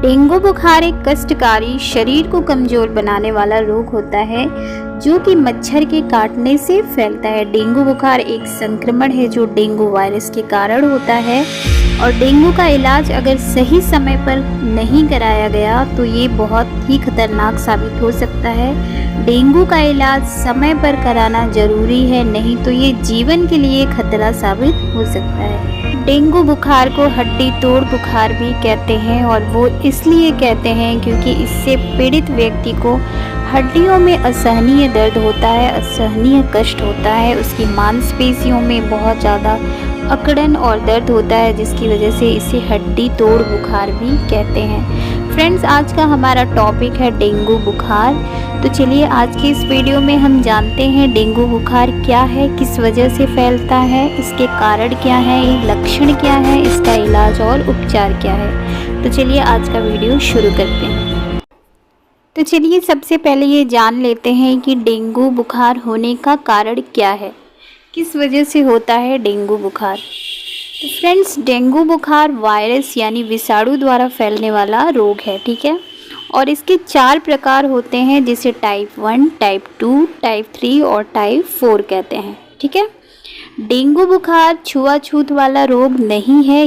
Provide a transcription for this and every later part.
Dengue बुखार एक कष्टकारी, शरीर को कमजोर बनाने वाला रोग होता है जो कि मच्छर के काटने से फैलता है। डेंगू बुखार एक संक्रमण है जो डेंगू वायरस के कारण होता है और डेंगू का इलाज अगर सही समय पर नहीं कराया गया तो ये बहुत ही खतरनाक साबित हो सकता है। डेंगू का इलाज समय पर कराना जरूरी है, नहीं तो ये जीवन के लिए खतरा साबित हो सकता है। डेंगू बुखार को हड्डी तोड़ बुखार भी कहते हैं और वो इसलिए कहते हैं क्योंकि इससे पीड़ित व्यक्ति को हड्डियों में असहनीय दर्द होता है, असहनीय कष्ट होता है, उसकी मांसपेशियों में बहुत ज़्यादा अकड़न और दर्द होता है, जिसकी वजह से इसे हड्डी तोड़ बुखार भी कहते हैं। फ्रेंड्स, आज का हमारा टॉपिक है डेंगू बुखार। तो चलिए आज की इस वीडियो में हम जानते हैं डेंगू बुखार क्या है, किस वजह से फैलता है, इसके कारण क्या है, लक्षण क्या है, इसका इलाज और उपचार क्या है। तो चलिए आज का वीडियो शुरू करते हैं। तो चलिए सबसे पहले ये जान लेते हैं कि डेंगू बुखार होने का कारण क्या है, किस वजह से होता है डेंगू बुखार। तो फ्रेंड्स, डेंगू बुखार वायरस यानी विषाणु द्वारा फैलने वाला रोग है, ठीक है। और इसके 4 प्रकार होते हैं, जिसे टाइप 1, टाइप 2, टाइप 3 और टाइप 4 कहते हैं, ठीक है। डेंगू बुखार छुआछूत वाला रोग नहीं है,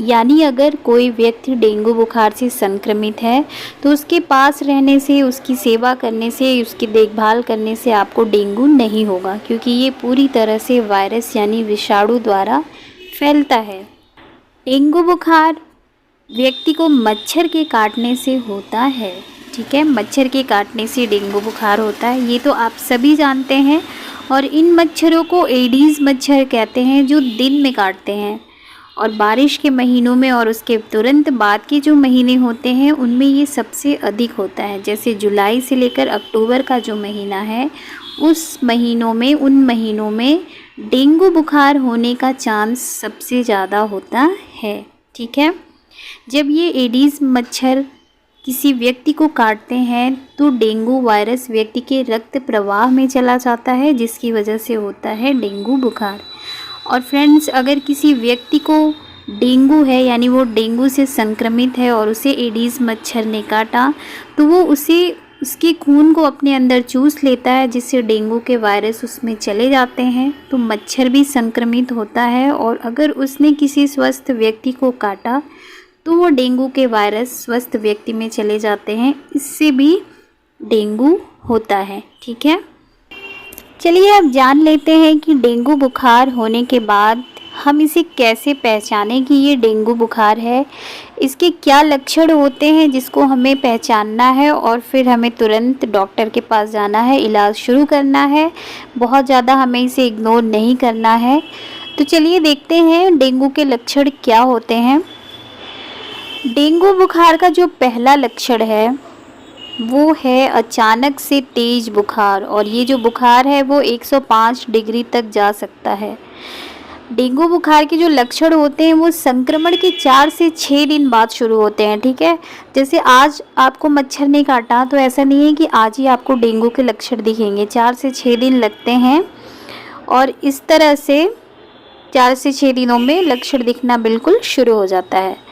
यानी अगर कोई व्यक्ति डेंगू बुखार से संक्रमित है तो उसके पास रहने से, उसकी सेवा करने से, उसकी देखभाल करने से आपको डेंगू नहीं होगा, क्योंकि ये पूरी तरह से वायरस यानी विषाणु द्वारा फैलता है। डेंगू बुखार व्यक्ति को मच्छर के काटने से होता है, ठीक है। मच्छर के काटने से डेंगू बुखार होता है, ये तो आप सभी जानते हैं। और इन मच्छरों को एडीज मच्छर कहते हैं जो दिन में काटते हैं, और बारिश के महीनों में और उसके तुरंत बाद के जो महीने होते हैं उनमें ये सबसे अधिक होता है। जैसे जुलाई से लेकर अक्टूबर का जो महीना है, उन महीनों में डेंगू बुखार होने का चांस सबसे ज़्यादा होता है, ठीक है। जब ये एडीज मच्छर किसी व्यक्ति को काटते हैं तो डेंगू वायरस व्यक्ति के रक्त प्रवाह में चला जाता है, जिसकी वजह से होता है डेंगू बुखार। और फ्रेंड्स, अगर किसी व्यक्ति को डेंगू है यानी वो डेंगू से संक्रमित है और उसे एडीज मच्छर ने काटा तो वो उसके खून को अपने अंदर चूस लेता है, जिससे डेंगू के वायरस उसमें चले जाते हैं, तो मच्छर भी संक्रमित होता है। और अगर उसने किसी स्वस्थ व्यक्ति को काटा तो वो डेंगू के वायरस स्वस्थ व्यक्ति में चले जाते हैं, इससे भी डेंगू होता है, ठीक है। चलिए अब जान लेते हैं कि डेंगू बुखार होने के बाद हम इसे कैसे पहचानें कि ये डेंगू बुखार है, इसके क्या लक्षण होते हैं जिसको हमें पहचानना है और फिर हमें तुरंत डॉक्टर के पास जाना है, इलाज शुरू करना है। बहुत ज़्यादा हमें इसे इग्नोर नहीं करना है। तो चलिए देखते हैं डेंगू के लक्षण क्या होते हैं। डेंगू बुखार का जो पहला लक्षण है वो है अचानक से तेज बुखार, और ये जो बुखार है वो 105 डिग्री तक जा सकता है। डेंगू बुखार के जो लक्षण होते हैं वो संक्रमण के 4 से 6 दिन बाद शुरू होते हैं, ठीक है। जैसे आज आपको मच्छर ने काटा तो ऐसा नहीं है कि आज ही आपको डेंगू के लक्षण दिखेंगे, 4 से 6 दिन लगते हैं। और इस तरह से 4 से 6 दिनों में लक्षण दिखना बिल्कुल शुरू हो जाता है।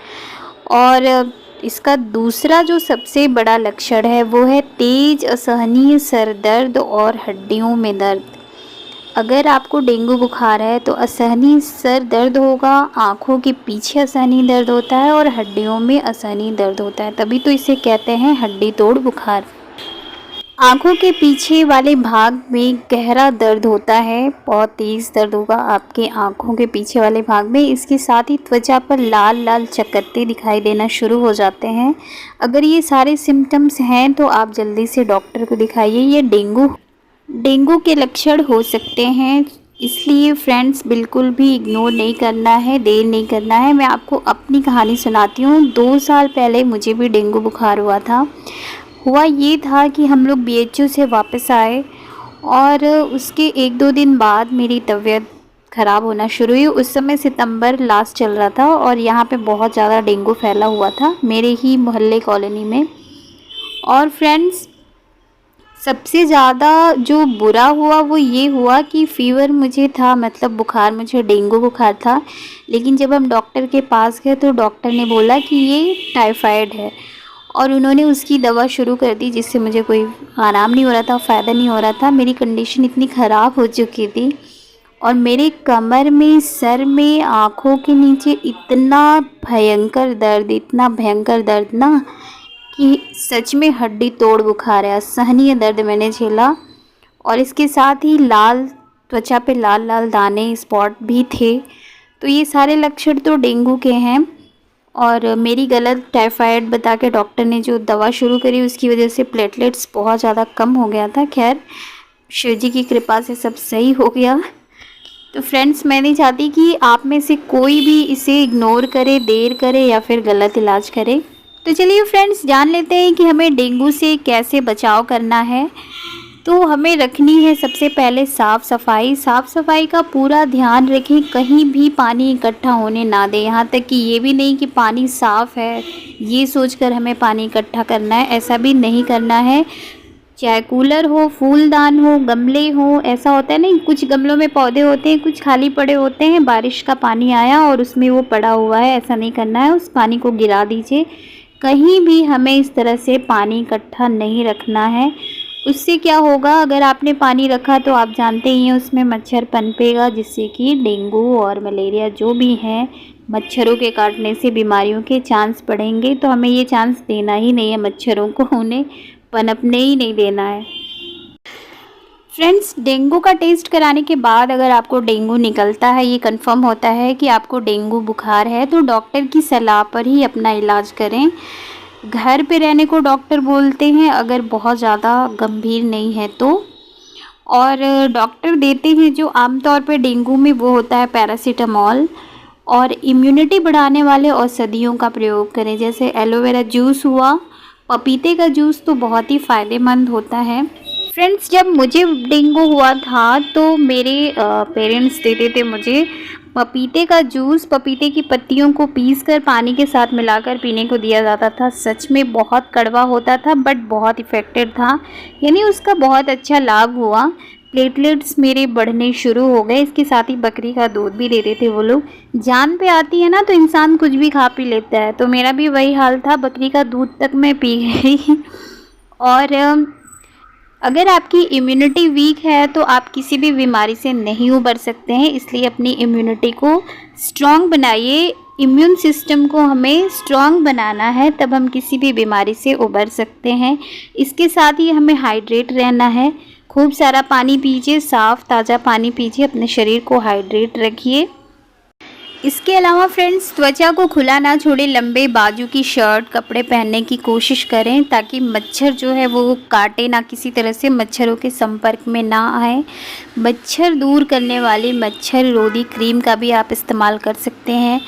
और इसका दूसरा जो सबसे बड़ा लक्षण है वो है तेज असहनीय सर दर्द और हड्डियों में दर्द। अगर आपको डेंगू बुखार है तो असहनीय सर दर्द होगा, आँखों के पीछे असहनीय दर्द होता है और हड्डियों में असहनीय दर्द होता है, तभी तो इसे कहते हैं हड्डी तोड़ बुखार। आँखों के पीछे वाले भाग में गहरा दर्द होता है, बहुत तेज़ दर्द होगा आपके आँखों के पीछे वाले भाग में। इसके साथ ही त्वचा पर लाल लाल चकत्ते दिखाई देना शुरू हो जाते हैं। अगर ये सारे सिम्टम्स हैं तो आप जल्दी से डॉक्टर को दिखाइए, ये डेंगू के लक्षण हो सकते हैं। इसलिए फ्रेंड्स बिल्कुल भी इग्नोर नहीं करना है, देर नहीं करना है। मैं आपको अपनी कहानी सुनाती हूँ। 2 साल पहले मुझे भी डेंगू बुखार हुआ ये था कि हम लोग BHU से वापस आए और उसके 1-2 दिन बाद मेरी तबीयत ख़राब होना शुरू हुई। उस समय सितंबर लास्ट चल रहा था और यहाँ पे बहुत ज़्यादा डेंगू फैला हुआ था मेरे ही मोहल्ले कॉलोनी में। और फ्रेंड्स, सबसे ज़्यादा जो बुरा हुआ वो ये हुआ कि फ़ीवर मुझे था, मतलब बुखार, मुझे डेंगू बुखार था। लेकिन जब हम डॉक्टर के पास गए तो डॉक्टर ने बोला कि ये टाइफाइड है। और उन्होंने उसकी दवा शुरू कर दी, जिससे मुझे कोई आराम नहीं हो रहा था, फ़ायदा नहीं हो रहा था। मेरी कंडीशन इतनी ख़राब हो चुकी थी और मेरे कमर में, सर में, आँखों के नीचे इतना भयंकर दर्द, इतना भयंकर दर्द ना कि सच में हड्डी तोड़ बुखार है। असहनीय दर्द मैंने झेला और इसके साथ ही लाल त्वचा पे लाल लाल दाने, स्पॉट भी थे। तो ये सारे लक्षण तो डेंगू के हैं। और मेरी गलत टाइफाइड बता के डॉक्टर ने जो दवा शुरू करी, उसकी वजह से प्लेटलेट्स बहुत ज़्यादा कम हो गया था। खैर, शिव जी की कृपा से सब सही हो गया। तो फ्रेंड्स, मैं नहीं चाहती कि आप में से कोई भी इसे इग्नोर करे, देर करे या फिर गलत इलाज करे। तो चलिए फ्रेंड्स, जान लेते हैं कि हमें डेंगू से कैसे बचाव करना है। तो हमें रखनी है सबसे पहले साफ़ सफाई का पूरा ध्यान रखें। कहीं भी पानी इकट्ठा होने ना दें। यहाँ तक कि ये भी नहीं कि पानी साफ़ है ये सोचकर हमें पानी इकट्ठा करना है, ऐसा भी नहीं करना है। चाहे कूलर हो, फूलदान हो, गमले हो, ऐसा होता है नहीं, कुछ गमलों में पौधे होते हैं, कुछ खाली पड़े होते हैं, बारिश का पानी आया और उसमें वो पड़ा हुआ है, ऐसा नहीं करना है। उस पानी को गिरा दीजिए। कहीं भी हमें इस तरह से पानी इकट्ठा नहीं रखना है। उससे क्या होगा, अगर आपने पानी रखा तो आप जानते ही हैं उसमें मच्छर पनपेगा, जिससे कि डेंगू और मलेरिया जो भी हैं, मच्छरों के काटने से बीमारियों के चांस बढ़ेंगे। तो हमें ये चांस देना ही नहीं है मच्छरों को, उन्हें पनपने ही नहीं देना है। फ्रेंड्स, डेंगू का टेस्ट कराने के बाद अगर आपको डेंगू निकलता है, ये कंफर्म होता है कि आपको डेंगू बुखार है, तो डॉक्टर की सलाह पर ही अपना इलाज करें। घर पे रहने को डॉक्टर बोलते हैं अगर बहुत ज़्यादा गंभीर नहीं है तो। और डॉक्टर देते हैं जो आमतौर पे डेंगू में वो होता है पैरासीटामॉल। और इम्यूनिटी बढ़ाने वाले औषधियों का प्रयोग करें, जैसे एलोवेरा जूस हुआ, पपीते का जूस तो बहुत ही फ़ायदेमंद होता है। फ्रेंड्स, जब मुझे डेंगू हुआ था तो मेरे पेरेंट्स देते थे मुझे पपीते का जूस। पपीते की पत्तियों को पीसकर पानी के साथ मिलाकर पीने को दिया जाता था। सच में बहुत कड़वा होता था बट बहुत इफ़ेक्टिव था, यानी उसका बहुत अच्छा लाभ हुआ। प्लेटलेट्स मेरे बढ़ने शुरू हो गए। इसके साथ ही बकरी का दूध भी देते थे वो लोग। जान पे आती है ना तो इंसान कुछ भी खा पी लेता है, तो मेरा भी वही हाल था, बकरी का दूध तक मैं पी गई। और अगर आपकी इम्यूनिटी वीक है तो आप किसी भी बीमारी से नहीं उबर सकते हैं, इसलिए अपनी इम्यूनिटी को स्ट्रॉन्ग बनाइए। इम्यून सिस्टम को हमें स्ट्रॉन्ग बनाना है, तब हम किसी भी बीमारी से उबर सकते हैं। इसके साथ ही हमें हाइड्रेट रहना है। खूब सारा पानी पीजिए, साफ़ ताज़ा पानी पीजिए, अपने शरीर को हाइड्रेट रखिए। इसके अलावा फ्रेंड्स, त्वचा को खुला ना छोड़े, लंबे बाजू की शर्ट, कपड़े पहनने की कोशिश करें ताकि मच्छर जो है वो काटे ना, किसी तरह से मच्छरों के संपर्क में ना आए। मच्छर दूर करने वाली मच्छर रोधी क्रीम का भी आप इस्तेमाल कर सकते हैं,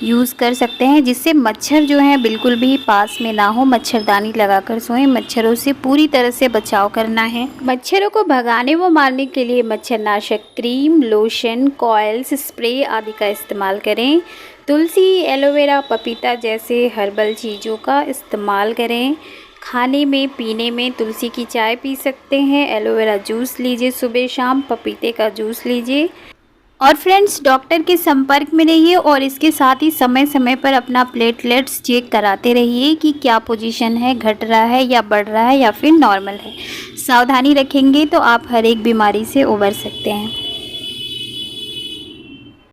यूज़ कर सकते हैं, जिससे मच्छर जो है बिल्कुल भी पास में ना हो। मच्छरदानी लगाकर सोएं। मच्छरों से पूरी तरह से बचाव करना है। मच्छरों को भगाने व मारने के लिए मच्छरनाशक क्रीम, लोशन, कॉइल्स, स्प्रे आदि का इस्तेमाल करें। तुलसी, एलोवेरा, पपीता जैसे हर्बल चीज़ों का इस्तेमाल करें। खाने में, पीने में तुलसी की चाय पी सकते हैं, एलोवेरा जूस लीजिए सुबह शाम, पपीते का जूस लीजिए। और फ्रेंड्स, डॉक्टर के संपर्क में रहिए और इसके साथ ही समय समय पर अपना प्लेटलेट्स चेक कराते रहिए कि क्या पोजीशन है, घट रहा है या बढ़ रहा है या फिर नॉर्मल है। सावधानी रखेंगे तो आप हर एक बीमारी से उबर सकते हैं।